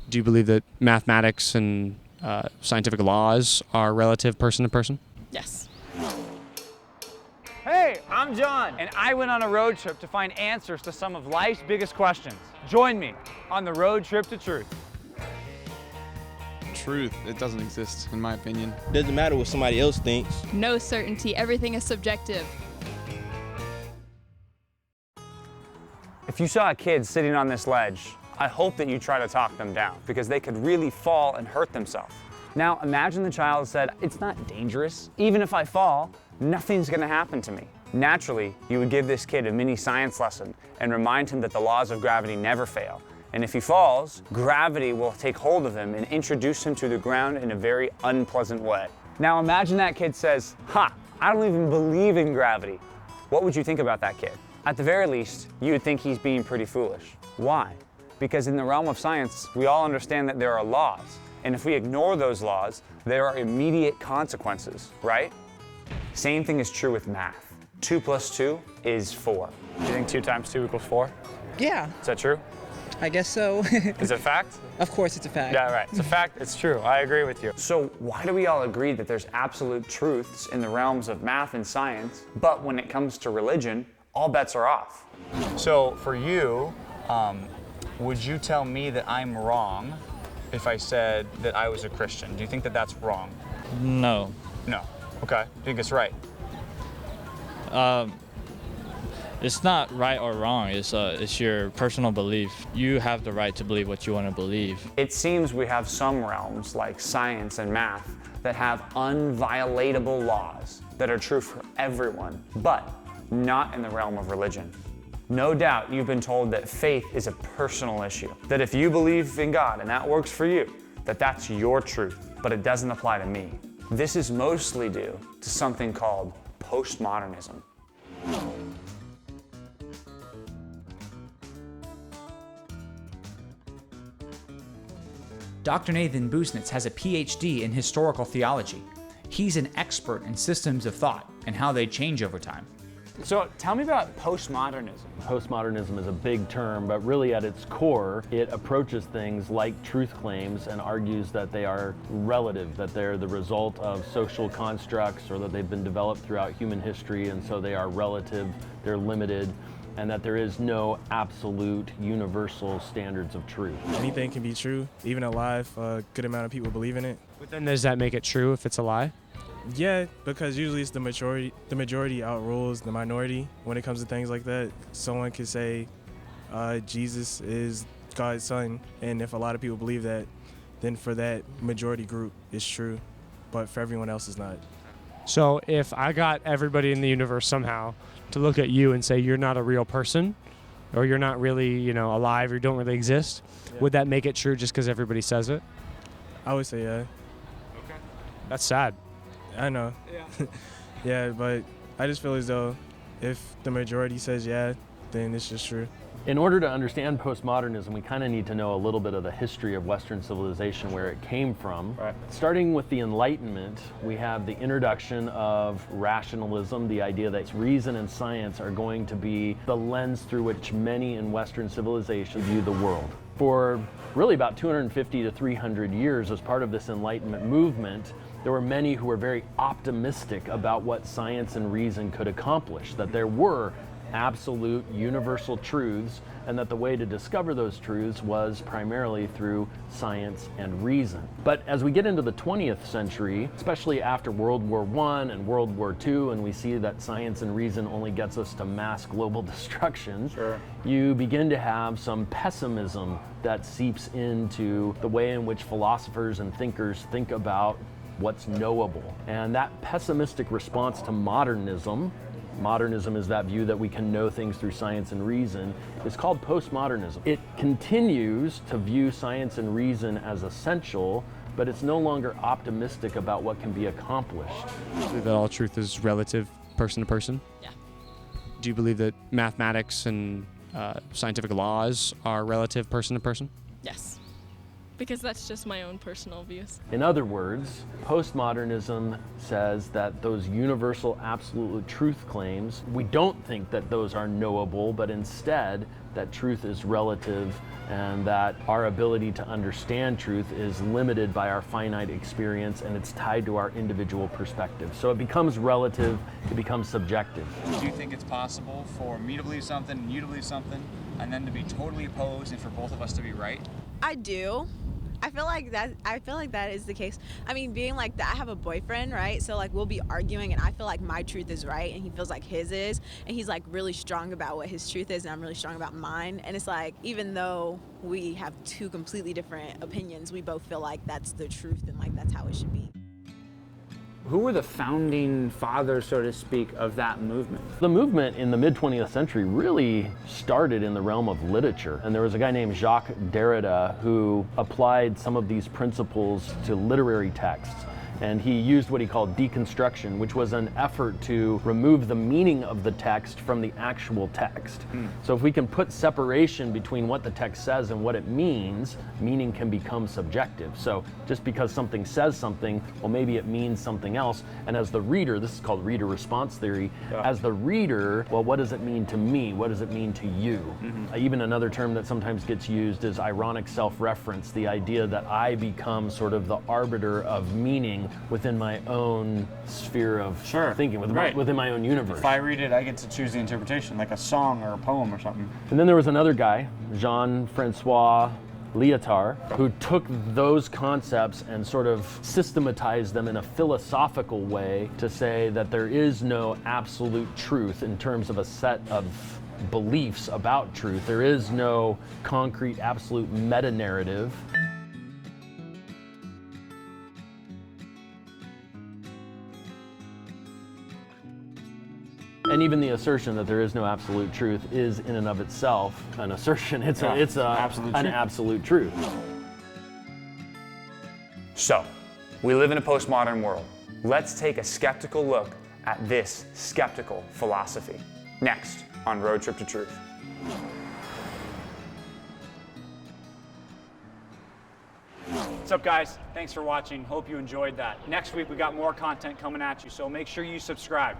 Do you believe that mathematics and scientific laws are relative person to person? Yes. Hey, I'm John, and I went on a road trip to find answers to some of life's biggest questions. Join me on the road trip to truth. Truth, it doesn't exist, in my opinion. Doesn't matter what somebody else thinks. No certainty. Everything is subjective. If you saw a kid sitting on this ledge, I hope that you try to talk them down because they could really fall and hurt themselves. Now imagine the child said, "It's not dangerous. Even if I fall, nothing's gonna happen to me." Naturally, you would give this kid a mini science lesson and remind him that the laws of gravity never fail. And if he falls, gravity will take hold of him and introduce him to the ground in a very unpleasant way. Now imagine that kid says, "Ha, I don't even believe in gravity." What would you think about that kid? At the very least, you would think he's being pretty foolish. Why? Because in the realm of science, we all understand that there are laws. And if we ignore those laws, there are immediate consequences, right? Same thing is true with math. 2 plus 2 is 4. Do you think 2 times 2 equals 4? Yeah, Is that true? I guess so. Is it a fact? Of course it's a fact. Yeah, right. It's a fact. It's true. I agree with you. So why do we all agree that there's absolute truths in the realms of math and science, but when it comes to religion, all bets are off? So for you, would you tell me that I'm wrong if I said that I was a Christian? Do you think that that's wrong? No. No. Okay. Do you think it's right? It's not right or wrong. It's your personal belief. You have the right to believe what you want to believe. It seems we have some realms, like science and math, that have unviolatable laws that are true for everyone, but not in the realm of religion. No doubt you've been told that faith is a personal issue, that if you believe in God and that works for you, that that's your truth, but it doesn't apply to me. This is mostly due to something called postmodernism. Dr. Nathan Busenitz has a PhD in historical theology. He's an expert in systems of thought and how they change over time. So tell me about postmodernism. Postmodernism is a big term, but really at its core, it approaches things like truth claims and argues that they are relative, that they're the result of social constructs or that they've been developed throughout human history, and so they are relative, they're limited, and that there is no absolute universal standards of truth. Anything can be true, even a lie if a good amount of people believe in it. But then does that make it true if it's a lie? Yeah, because usually it's the majority outrules the minority when it comes to things like that. Someone could say Jesus is God's son, and if a lot of people believe that, then for that majority group it's true, but for everyone else it's not. So if I got everybody in the universe somehow to look at you and say you're not a real person, or you're not really, alive, or you don't really exist, would that make it true just because everybody says it? I would say yeah. Okay. That's sad. I know. Yeah. Yeah, but I just feel as though if the majority says yeah, then it's just true. In order to understand postmodernism, we kind of need to know a little bit of the history of Western civilization, where it came from. Right. Starting with the Enlightenment, we have the introduction of rationalism, the idea that reason and science are going to be the lens through which many in Western civilization view the world. For really about 250 to 300 years, as part of this Enlightenment movement, there were many who were very optimistic about what science and reason could accomplish, that there were absolute universal truths, and that the way to discover those truths was primarily through science and reason. But as we get into the 20th century, especially after World War I and World War II, and we see that science and reason only gets us to mass global destruction, you begin to have some pessimism that seeps into the way in which philosophers and thinkers think about what's knowable. And that pessimistic response to modernism is that view that we can know things through science and reason, is called postmodernism. It continues to view science and reason as essential, but it's no longer optimistic about what can be accomplished. Do you believe that all truth is relative person to person? Yeah. Do you believe that mathematics and scientific laws are relative person to person? Yes. Because that's just my own personal views. In other words, postmodernism says that those universal absolute truth claims, we don't think that those are knowable, but instead that truth is relative and that our ability to understand truth is limited by our finite experience and it's tied to our individual perspective. So it becomes relative, it becomes subjective. Do you think it's possible for me to believe something and you to believe something and then to be totally opposed and for both of us to be right? I do. I feel like that is the case. I mean, being like that, I have a boyfriend, right? So like we'll be arguing and I feel like my truth is right and he feels like his is, and he's like really strong about what his truth is and I'm really strong about mine. And it's like, even though we have two completely different opinions, we both feel like that's the truth and like that's how it should be. Who were the founding fathers, so to speak, of that movement? The movement in the mid-20th century really started in the realm of literature. And there was a guy named Jacques Derrida who applied some of these principles to literary texts. And he used what he called deconstruction, which was an effort to remove the meaning of the text from the actual text. So if we can put separation between what the text says and what it means, meaning can become subjective. So just because something says something, well, maybe it means something else. And as the reader, this is called reader response theory, as the reader, well, what does it mean to me? What does it mean to you? Even another term that sometimes gets used is ironic self-reference, the idea that I become sort of the arbiter of meaning within my own sphere of thinking, within my own universe. If I read it, I get to choose the interpretation, like a song or a poem or something. And then there was another guy, Jean-François Lyotard, who took those concepts and sort of systematized them in a philosophical way to say that there is no absolute truth in terms of a set of beliefs about truth. There is no concrete, absolute meta-narrative. And even the assertion that there is no absolute truth is in and of itself an assertion. It's an absolute truth. So, we live in a postmodern world. Let's take a skeptical look at this skeptical philosophy. Next on Road Trip to Truth. What's up, guys? Thanks for watching. Hope you enjoyed that. Next week we got more content coming at you, so make sure you subscribe.